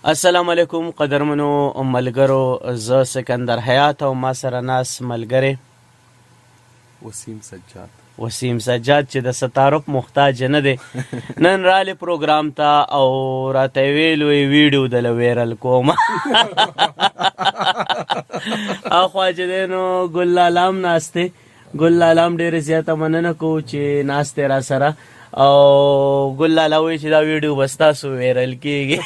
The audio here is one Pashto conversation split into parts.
السلام علیکم قدرمنو ملګرو، زه سکندر حیات او ما سره ناس ملګری وسیم سجاد چې د ستارف محتاج نه دی. نن رالی پروګرام ته او راته ویلو ویډیو دله ویرل کوم. اخوا چې دی نو ګل لالام ناستې. ګل لالام ډېرې زیاته مننه کوو چې ناستې را سره، او ګل لالا وایي چې دا ویډیو به ستاسو ویرل کېږي.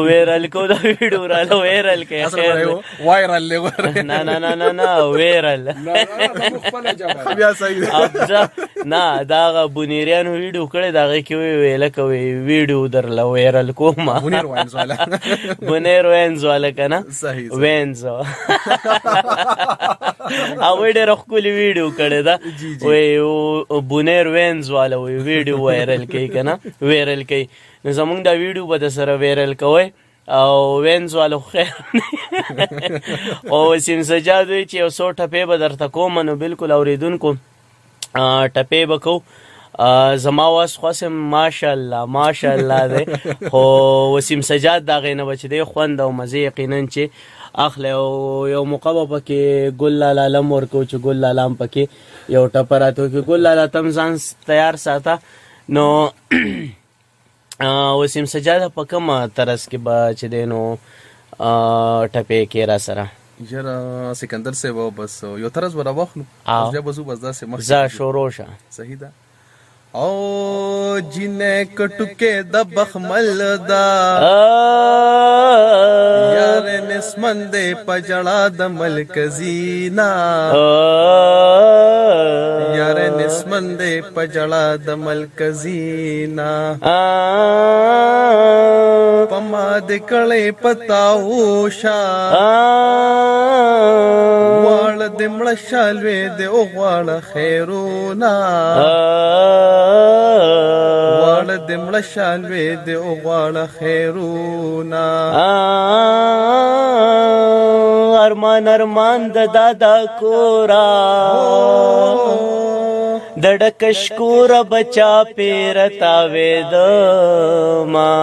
ویرل کو دا ویډیو راله ویرل کوي. نه نه نه نه نه ویرل نه دا هغه بونیریانو ویډیو کړی د هغې کې ویله کوي ویډیو درله ویرل کوم. بونیر وینز والا که نه وینز هغوی ډېره ښکلې ویډیو کړې ده. بونیر وینز والا وی ویډیو وایرل کوي که نه ویرل کوي. نو زمونږ دا ویډیو به درسره ویرل کوئ او وینز والا خو خیر او وسیم سجاد وایي چې یو څو ټپې به درته کوم. نو بلکل اورېدونکو ټپې به کوو. زما واس خواسم ماشاءالله ماشاءالله دی، خو وسیم سجاد د هغې نه به چې دی خوند او مزې یقینا چې اخلی. او یو موقع به پکې ګل لالا لم ورکو چې ګل لالا هم پکې یو ټپه راته وکړي. ګل لالا ته هم ځان تیار ساته. نو وسیم سجاد په کومه طرز کې به چې دی نو ټپې کې را سره ژر سکندر صاحب بس یو طرز به راواخلو بیا به ځو بس داسې مخکې ځه شروع شه. صحیح ده. او جنې کټوکې د بخمل دا یار نسمن دې پجړه د ملک زینا یار نسمن دې پجړه د ملک زینا پما دې کړې پتاو شا واړ دې مړ شالوې دې او غواړ خیرونا واړ دې مړ شالوې دې او غواړ خیرونا ارمان ارمان د دادا کورا د ډکش کور بچا پیر تاوید ما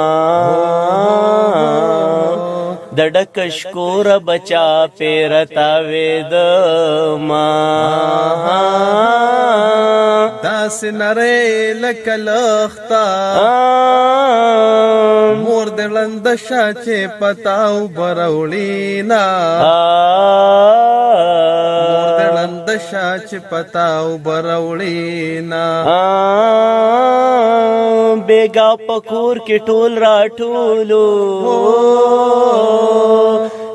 د ډکش کور بچا پیر تاوید ما داس نره لکلختا مور دلند شاچه پتاو برولینا مور دلند شاچه پتاو برولینا بیگا پکور کی ټول را ټولو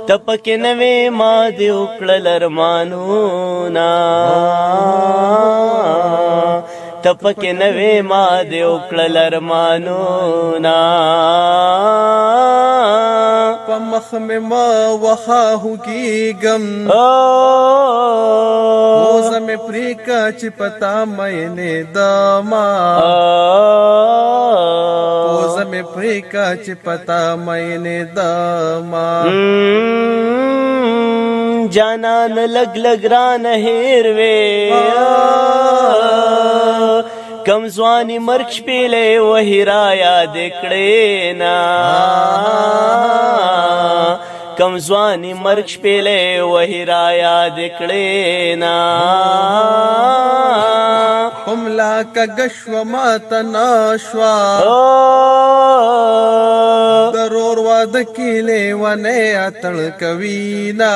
تپک نوی ما دی وکړل ارمانونا تپک نوی ما دی وکړل ارمانونا پمخ میں ما وخاہو کی گم اوز میں پریکا چپتا میں نے داما اوز میں پریکا چپتا میں نے داما جانان لگ لگ ران ہیر وے کم زوانی مرک شپیلے وہی رایا دکڑے نا کم زوانی مرک شپیلے وہی رایا دکڑے نا قملا کا گشو ماتناشوا ضرور واد کیلے ونے اتڑ کوینا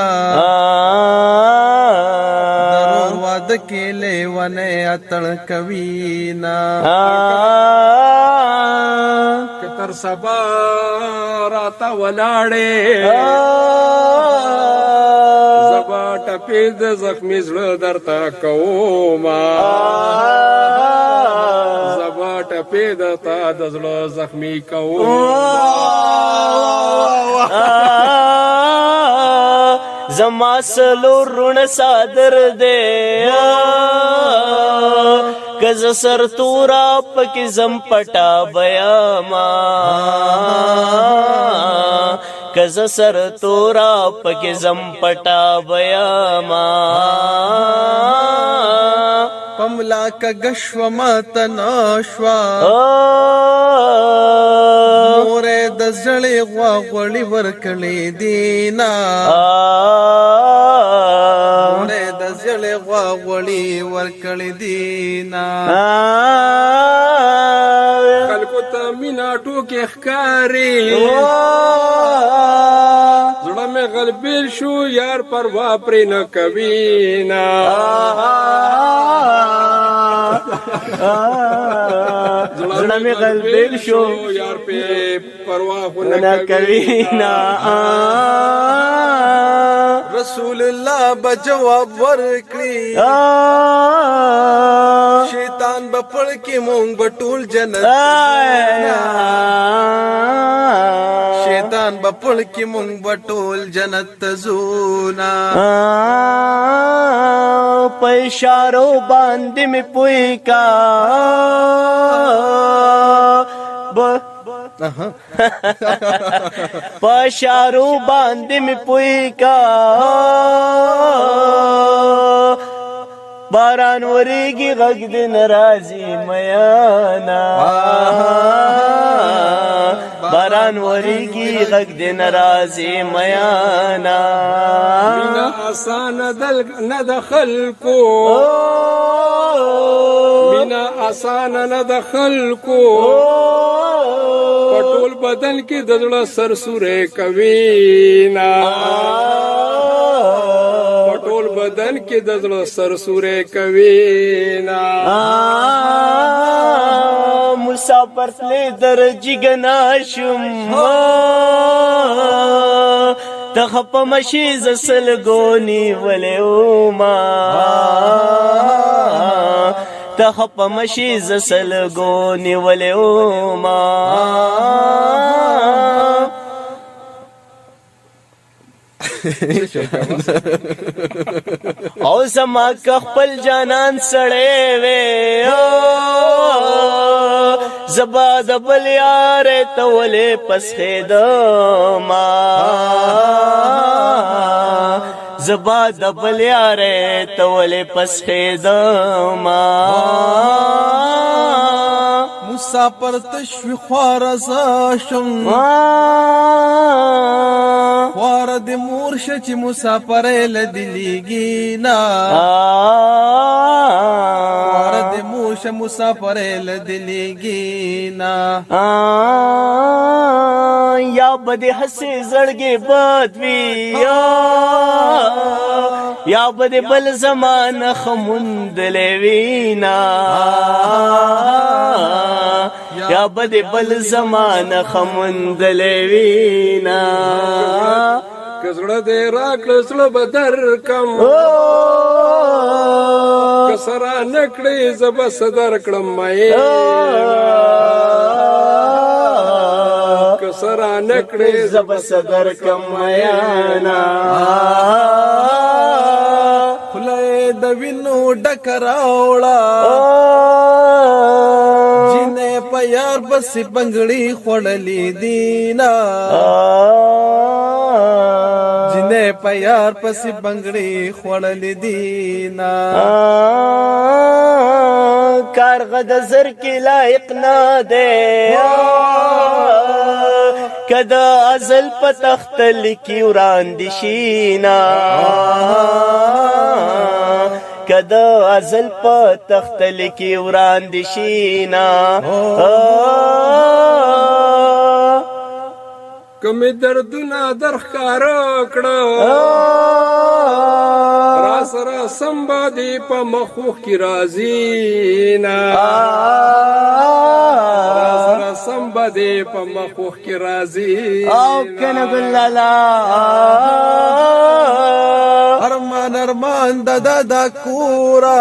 ضرور واد کیلے ونے اتڑ کوینا کتر سبا راتا ولاڑے زبا ټپید زخمی زړه درته کوما زبا ټپید تا د زړه زخمی کوما زما سلور رون صادر دے کز سر تورا پکی زم پٹا بیاما کز سر تورا پکی زم پٹا بیاما پملا کا گشو ماتناشوا زړې غوا غوړي ورکړې دینا مړې د زړې غوا غوړي ورکړې دینا خلکو ته مینا ټوکې ښکاري زړه مې غلبیل شو یار پروا پرې نه کوي نه زړه مې غلبیل شو یار پې پروا خو نه کوي نه رسول الله به جواب ورکړي شیطان به پړ کې مونږ به ټول جنت شیطان به پړ کې مونږ به ټول جنت ته ځونا په اشارو باندې مې پوي کا په اشارو باندې مې پوي کا باران وریږي غږ دې ناراضي میانا باران وریږي غږ دې ناراضي میانا مینا آسان نه د خلکو مینا آسان نه د خلکو په ټول بدن کې د زړه سرسورې کوي نه په ټول بدن کې د زړه سرسورې کوي نه مسافر تلې درجی گناشم تخپ مشي زسل گونی ولوما تخپ مشي زسل گونی ولوما او زما خپل جانان سړې وې زبا د بل یار ته ولې پسخې د ما زبا د بل یار ته ولې پسخې د ما مسافر تشوي خوار زاشم خوار د مورشه چې مسافر لدلیږي نا خوار د مورشه مسافر لدلیږي نا یا بد حسې زړګي بدوي یا بد بل زمانه خموندلې وینا یا بد بل زمانه خموندلې وینا کزړه دې راکړه زړه به درکم کسره نکړې زه به صدر کړم مې کسره نکړې زه به صدر کم میانا خلای د وینو ډکراوړه جنې په یار بس بنگړي خړلې دینا جنې په یار پس بنگړي خړلې دینا کارغه د زر کې لایق نه دی کدا ازل په تخت لیکي وړاندې شینا کدا ازل په تخت لیکي وړاندې شینا کومې دردونه درښکاره کړه را سره سمبا دې په مخوخ کې راځي نه را سره سمبا دې په مخوخ کې راځي او کنه ګلالا ارمان ارمان دادا کورا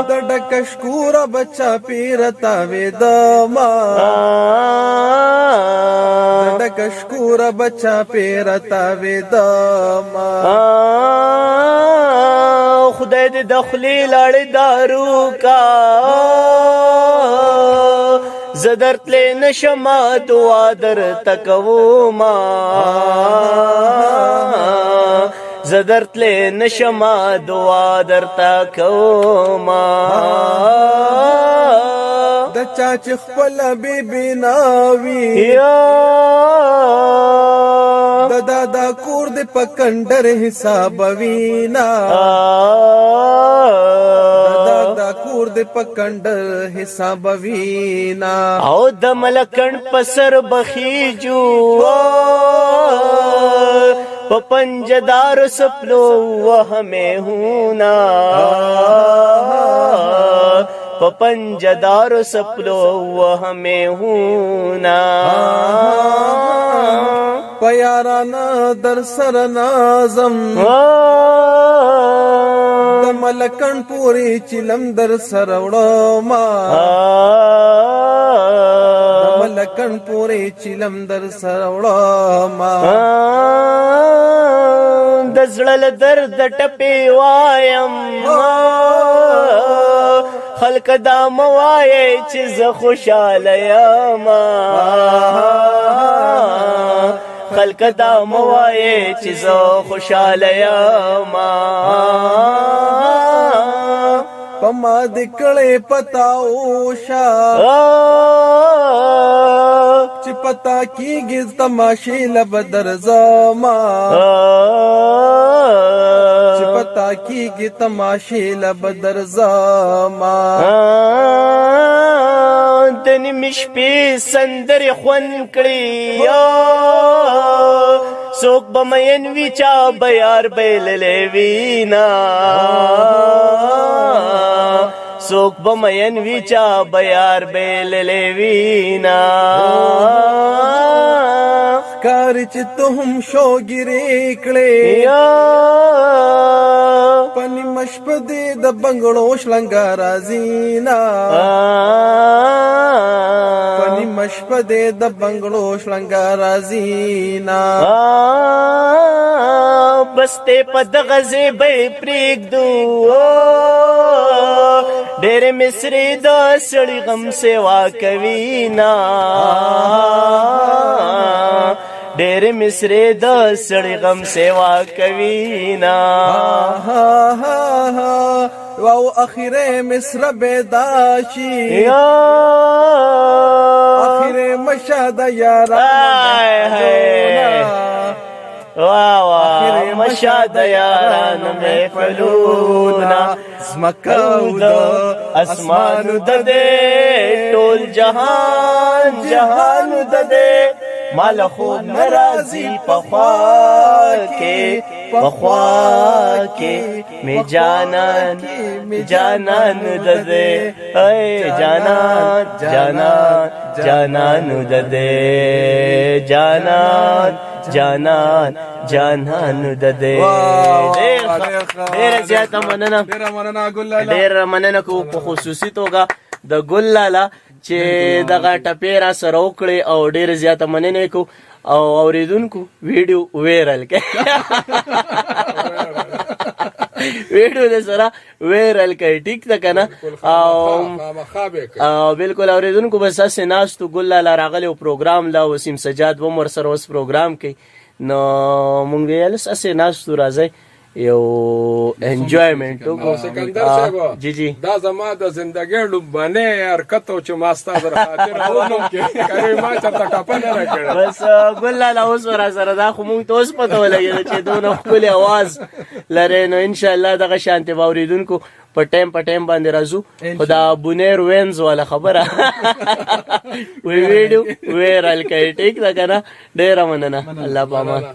دډکشکورا بچا پیرتا وېدما دډکشکورا بچا پیرتا وېدما خدای دې دخلی لاړې دارو کا زدرت لې نشما دعا در تکوما زدرت لې نشما دعا در تکوما د چا چې خپل بیبي ناوي یا د دادا کور د پکندر حساب وینا دا کور د پکندر حساب وینا او د ملکن پسر بخیجو پنجدار سپلو ہمیں ہونا پنجدار سپلو ہمیں ہونا پیارانا در سر نازم د ملکن پوری چلم در سر وړما د ملکن پوری چلم در سر وړما د زړه درد ټپې وایم خلک دا موایې چې زه خوشاله یم خلک دا موایې چې زه خوشاله یم پما د کړې پتاو شا چې پتا کیږي تماشې لب در زما چې پتا کیږي تماشې لب در زما د نیمې شپې سندرې خوند کړي څوک به مین وي چا به یار بایللی وینا څوک به مین وي چا به یار بایللی وینا ښکاري چې ته هم شوګیرې کړې په نیمه شپه دې د بنګړو شلنګا راځي نه په نیمه شپه دې د بنګړو شلنګا راځي نه بس ته په دغه ځای پرېږدو ډېرې مصري د سړي غم سیوا کوي نه ډېرې مصري د سړي غم سیوا کوي نه واو اخیره مصر بیداشي اخیره مشهد واو مشهد یارانو محفلونا زمکاو د اسمانو د دې ټول جهان جهانو د دې مال خوب ناراضي پخوا کې می جانان جانان د دې اے جانان جانان جانان د دې جانان جانان جانان د دې ډېر زیاته مننه ډېر مننه کو په خصوصي توګه د ګل لالا چې دغه ټپې را سره وکړې او ډېر زیاته مننه کو او اوریدونکو ویډیو وایرل کړه ویډیو دې سره وایرل کړئ ټیک ده کنه او بالکل اوریدونکو بس اسې ناستو ګل لالا راغلی او پروګرام لا وسیم سجاد هم ورسره اوس پروګرام کوي نو مونږ ویل اسې ناستو راځئ یو انجوایمنٹ او سکندر صاحب جی جی دا زما د زندګۍ لوبنه حرکت او چې ماستا در خاطر اونم کې کوي ما چرته ټاپه نه راکړه بس ګل لالا اوس ورا سره دا خو مونږ ته اوس پته ولګي چې دونه خپل आवाज لري نو ان شاء الله دغه شانتي باوریدونکو په ټایم باندې راځو خدا بونیر وینز والا خبره وی ویډیو وایرل کړئ ټیک ده کنه ډیر مننه الله پامان